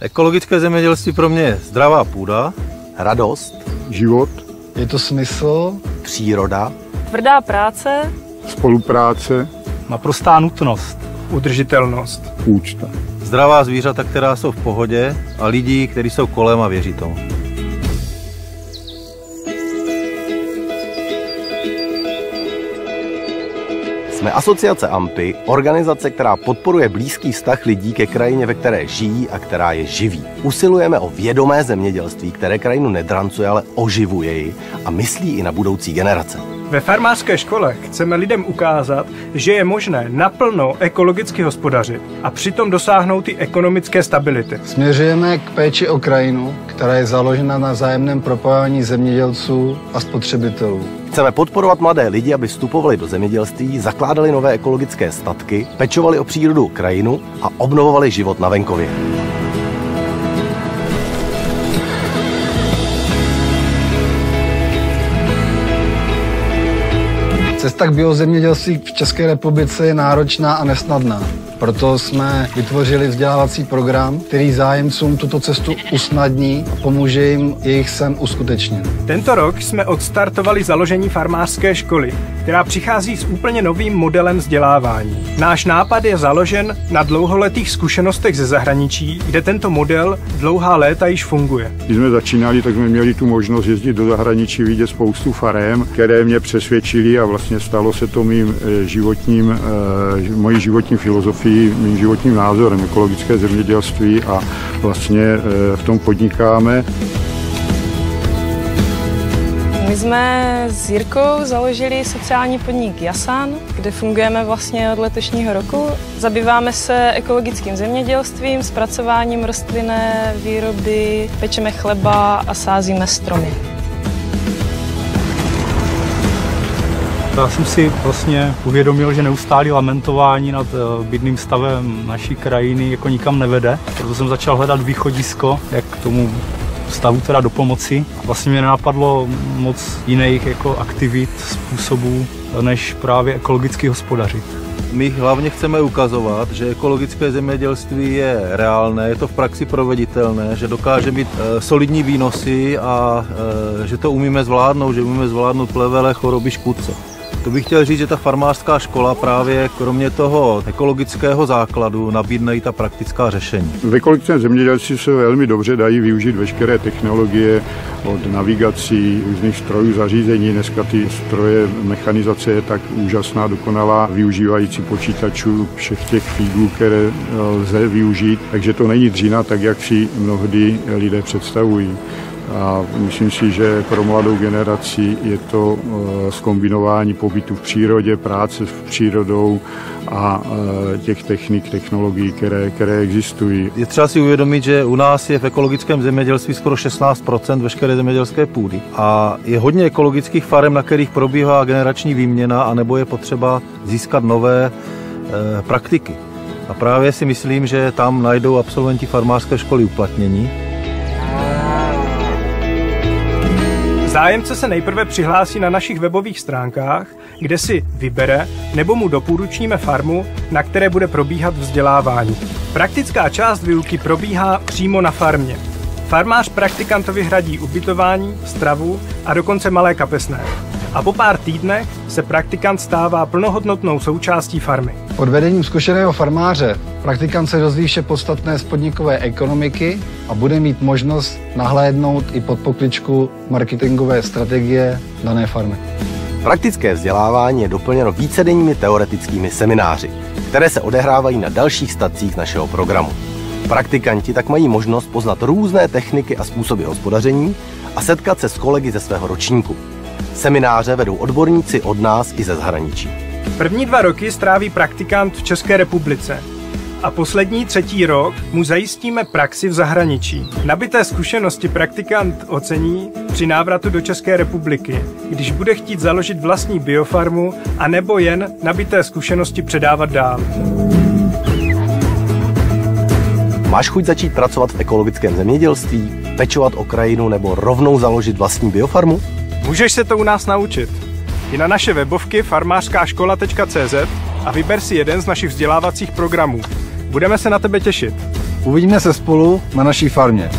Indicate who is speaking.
Speaker 1: Ekologické zemědělství pro mě je zdravá půda, radost,
Speaker 2: život,
Speaker 3: je to smysl,
Speaker 1: příroda,
Speaker 4: tvrdá práce,
Speaker 2: spolupráce,
Speaker 5: naprostá nutnost,
Speaker 6: udržitelnost,
Speaker 2: úcta.
Speaker 1: Zdravá zvířata, která jsou v pohodě a lidi, kteří jsou kolem a věří tomu.
Speaker 7: Jsme asociace AMPI, organizace, která podporuje blízký vztah lidí ke krajině, ve které žijí a která je živí. Usilujeme o vědomé zemědělství, které krajinu nedrancuje, ale oživuje ji a myslí i na budoucí generace.
Speaker 6: Ve farmářské škole chceme lidem ukázat, že je možné naplno ekologicky hospodařit a přitom dosáhnout i ekonomické stability.
Speaker 3: Směřujeme k péči o krajinu, která je založena na vzájemném propojování zemědělců a spotřebitelů.
Speaker 7: Chceme podporovat mladé lidi, aby vstupovali do zemědělství, zakládali nové ekologické statky, pečovali o přírodu, krajinu a obnovovali život na venkově.
Speaker 3: Cesta k biozemědělství v České republice je náročná a nesnadná. Proto jsme vytvořili vzdělávací program, který zájemcům tuto cestu usnadní a pomůže jim jejich sen uskutečnit.
Speaker 6: Tento rok jsme odstartovali založení farmářské školy, která přichází s úplně novým modelem vzdělávání. Náš nápad je založen na dlouholetých zkušenostech ze zahraničí, kde tento model dlouhá léta již funguje.
Speaker 2: Když jsme začínali, tak jsme měli tu možnost jezdit do zahraničí, vidět spoustu farem, které mě přesvědčily a vlastně stalo se to mojí životní filozofií, mým životním názorem, ekologické zemědělství a vlastně v tom podnikáme.
Speaker 4: My jsme s Jirkou založili sociální podnik Jasan, kde fungujeme vlastně od letošního roku. Zabýváme se ekologickým zemědělstvím, zpracováním rostlinné výroby, pečeme chleba a sázíme stromy.
Speaker 5: Já jsem si vlastně uvědomil, že neustálé lamentování nad bídným stavem naší krajiny jako nikam nevede. Proto jsem začal hledat východisko, jak k tomu stavu teda dopomoci. Vlastně mě nenapadlo moc jiných jako aktivit, způsobů, než právě ekologicky hospodařit.
Speaker 1: My hlavně chceme ukazovat, že ekologické zemědělství je reálné, je to v praxi proveditelné, že dokáže mít solidní výnosy a že to umíme zvládnout, že umíme zvládnout plevele, choroby, škůdce. To bych chtěl říct, že ta farmářská škola právě kromě toho ekologického základu nabídne i ta praktická řešení.
Speaker 2: V ekologickém zemědělství se velmi dobře dají využít veškeré technologie od navigací, různých strojů, zařízení. Dneska ty stroje, mechanizace je tak úžasná, dokonalá, využívající počítačů, všech těch feedů, které lze využít. Takže to není dřina, tak jak si mnohdy lidé představují. A myslím si, že pro mladou generaci je to zkombinování pobytu v přírodě, práce s přírodou a těch technik, technologií, které existují.
Speaker 1: Je třeba si uvědomit, že u nás je v ekologickém zemědělství skoro 16% veškeré zemědělské půdy. A je hodně ekologických farem, na kterých probíhá generační výměna, anebo je potřeba získat nové praktiky. A právě si myslím, že tam najdou absolventi farmářské školy uplatnění.
Speaker 6: Zájemce se nejprve přihlásí na našich webových stránkách, kde si vybere nebo mu doporučíme farmu, na které bude probíhat vzdělávání. Praktická část výuky probíhá přímo na farmě. Farmář praktikantovi hradí ubytování, stravu a dokonce malé kapesné. A po pár týdnech se praktikant stává plnohodnotnou součástí farmy.
Speaker 3: Pod vedením zkušeného farmáře praktikant se dozví vše podstatné z podnikové ekonomiky a bude mít možnost nahlédnout i pod pokličku marketingové strategie dané farmy.
Speaker 7: Praktické vzdělávání je doplněno vícedenními teoretickými semináři, které se odehrávají na dalších stacích našeho programu. Praktikanti tak mají možnost poznat různé techniky a způsoby hospodaření a setkat se s kolegy ze svého ročníku. Semináře vedou odborníci od nás i ze zahraničí.
Speaker 6: První 2 roky stráví praktikant v České republice a poslední 3. rok mu zajistíme praxi v zahraničí. Nabité zkušenosti praktikant ocení při návratu do České republiky, když bude chtít založit vlastní biofarmu a nebo jen nabité zkušenosti předávat dál.
Speaker 7: Máš chuť začít pracovat v ekologickém zemědělství, pečovat o krajinu nebo rovnou založit vlastní biofarmu?
Speaker 6: Můžeš se to u nás naučit. I na naše webovky farmářskáškola.cz a vyber si jeden z našich vzdělávacích programů. Budeme se na tebe těšit.
Speaker 3: Uvidíme se spolu na naší farmě.